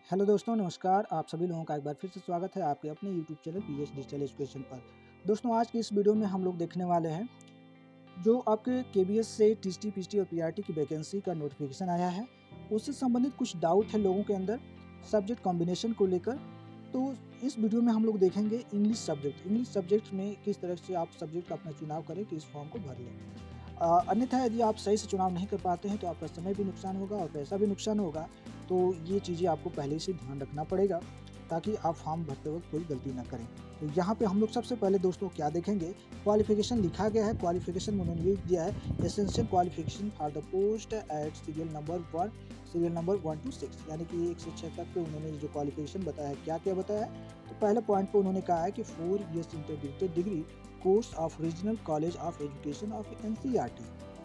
Hello दोस्तों, नमस्कार। आप सभी लोगों का एक बार फिर से स्वागत है आपके अपने YouTube channel pH digital education पर। दोस्तों, आज की इस वीडियो में हम लोग देखने वाले हैं जो आपके केबीएस से टीसीटी, पीसीटी और पीआरटी की वैकेंसी का नोटिफिकेशन आया है, उससे संबंधित कुछ डाउट है लोगों के अंदर सब्जेक्ट कॉम्बिनेशन को लेकर। तो इस वीडियो में हम लोग देखेंगे इंग्लिश सब्जेक्ट में किस तरह से आप सब्जेक्ट का अपना चुनाव करें कि इस फॉर्म को भर लें। अन्यथा यदि आप सही से चुनाव नहीं कर पाते हैं तो आपका समय भी नुकसान होगा और पैसा भी नुकसान होगा। तो ये चीज़ें आपको पहले से ध्यान रखना पड़ेगा ताकि आप फॉर्म भरते वक्त कोई गलती ना करें। तो यहाँ पे हम लोग सबसे पहले दोस्तों क्या देखेंगे, क्वालिफिकेशन लिखा गया है। क्वालिफिकेशन में उन्होंने लिख दिया है essential qualification for the post at serial number 1 to 6, यानी कि 1 से 6 तक पे उन्होंने जो क्वालिफिकेशन बताया है, क्या क्या बताया है। तो पहले पॉइंट पे उन्होंने कहा है कि 4 years integrated degree course of Regional College of Education of NCERT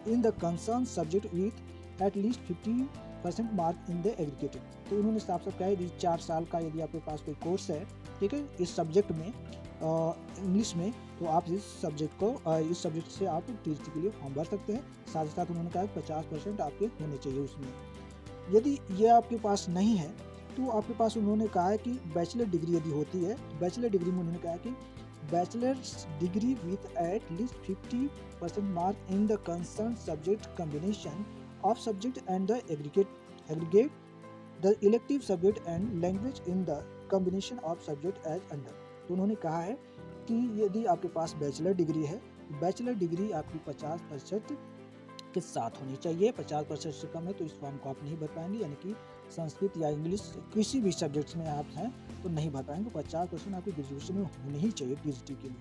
in the concerned subject with at least 50% mark in the aggregated। तो उन्होंने साफ साफ कहा है 4 साल का यदि आपके पास कोई कोर्स है, ठीक है, इस सब्जेक्ट में इंग्लिश में, तो आप इस सब्जेक्ट से आप टीचर के लिए फॉर्म भर सकते हैं। साथ ही साथ उन्होंने कहा 50% आपके होने चाहिए उसमें। यदि ये आपके पास नहीं है तो आपके पास उन्होंने कहा है कि बैचलर डिग्री यदि होती है, बैचलर डिग्री में उन्होंने कहा है कि bachelors degree with at least 50% mark in the concern subject combination of subject and the aggregate the elective subject and language in the combination of subject as under. तो उन्होंने कहा है कि यदि आपके पास बैचलर डिग्री है, बैचलर डिग्री आपकी 50% के साथ होनी चाहिए। 50% से कम है तो इस फॉर्म को आप नहीं भर पाएंगे, यानी कि संस्कृत या इंग्लिश किसी भी सब्जेक्ट्स में आप हैं तो नहीं भर पाएंगे। 50% आपकी ग्रेजुएशन में होनी ही चाहिए टीजीटी के लिए,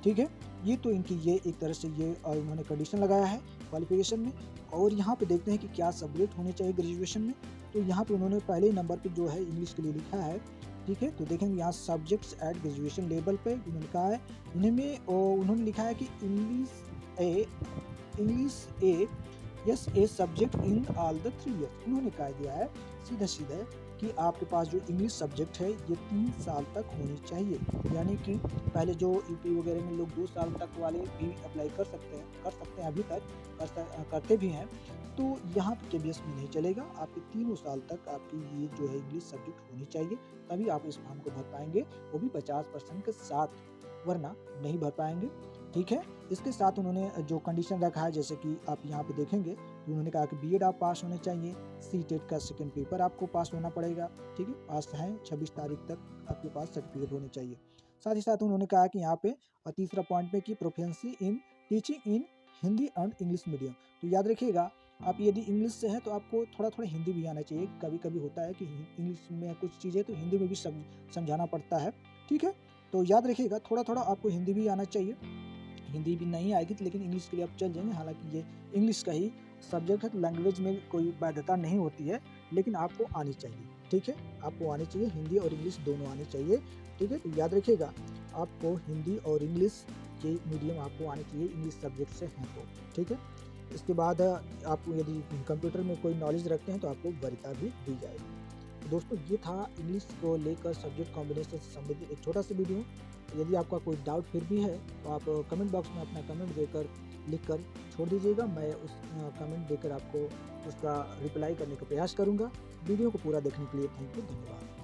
ठीक है। ये तो इनकी ये एक तरह से ये उन्होंने कंडीशन लगाया है क्वालिफिकेशन में। और यहाँ पे देखते हैं कि क्या सब्जेक्ट होने चाहिए ग्रेजुएशन में। तो यहाँ पे उन्होंने पहले नंबर पे जो है इंग्लिश के लिए लिखा है, ठीक है। तो देखेंगे यहाँ सब्जेक्ट्स एट ग्रेजुएशन लेवल पे उन्होंने कहा है, इनमें उन्होंने लिखा है कि English a subject in all the 3 years। उन्होंने कह दिया है सीधा कि आपके पास जो इंग्लिश सब्जेक्ट है ये 3 साल तक होनी चाहिए, यानी कि पहले जो यूपी वगैरह में लोग 2 साल तक वाले भी अप्लाई कर सकते हैं, अभी तक करते भी हैं। तो यहाँ पे केबीएस में नहीं चलेगा, आपके 3 साल तक आपकी ये जो है इंग्लिश सब्जेक्ट होनी चाहिए, तभी आप इस फॉर्म को भर पाएंगे, वो भी 50% के साथ, वरना नहीं भर पाएंगे, ठीक है। इसके साथ उन्होंने जो कंडीशन रखा है, जैसे कि आप यहाँ पे देखेंगे तो उन्होंने कहा कि बीएड आप पास होने चाहिए, सीटेट का सेकंड पेपर आपको पास होना पड़ेगा, ठीक है। पास है 26 तारीख तक आपके पास सर्टिफिकेट होने चाहिए। साथ ही साथ उन्होंने कहा कि यहाँ पे तीसरा पॉइंट में कि proficiency in teaching in Hindi and English medium. तो याद रखिएगा, आप यदि इंग्लिश से हैं तो आपको थोड़ा थोड़ा हिंदी भी आना चाहिए। कभी कभी होता है कि इंग्लिश में कुछ चीज़ें तो हिंदी में भी समझाना पड़ता है, ठीक है। तो याद रखिएगा थोड़ा थोड़ा आपको हिंदी भी आना चाहिए। हिंदी भी नहीं आएगी तो लेकिन इंग्लिश के लिए आप चल जाएंगे, हालांकि ये इंग्लिश का ही सब्जेक्ट है तो लैंग्वेज में कोई बाध्यता नहीं होती है, लेकिन आपको आनी चाहिए, ठीक है। आपको आनी चाहिए, हिंदी और इंग्लिश दोनों आनी चाहिए, ठीक है। तो याद रखिएगा आपको हिंदी और इंग्लिश के मीडियम आपको आने चाहिए, इंग्लिश सब्जेक्ट से हैं तो, ठीक है। इसके बाद आप यदि कंप्यूटर में कोई नॉलेज रखते हैं तो आपको वरीयता भी दी जाएगी। तो दोस्तों, ये था इंग्लिश को लेकर सब्जेक्ट कॉम्बिनेशन से संबंधित एक छोटा सा वीडियो। यदि आपका कोई डाउट फिर भी है तो आप कमेंट बॉक्स में अपना कमेंट लिखकर छोड़ दीजिएगा। मैं उस कमेंट देकर आपको उसका रिप्लाई करने का प्रयास करूंगा। वीडियो को पूरा देखने के लिए थैंक यू, धन्यवाद।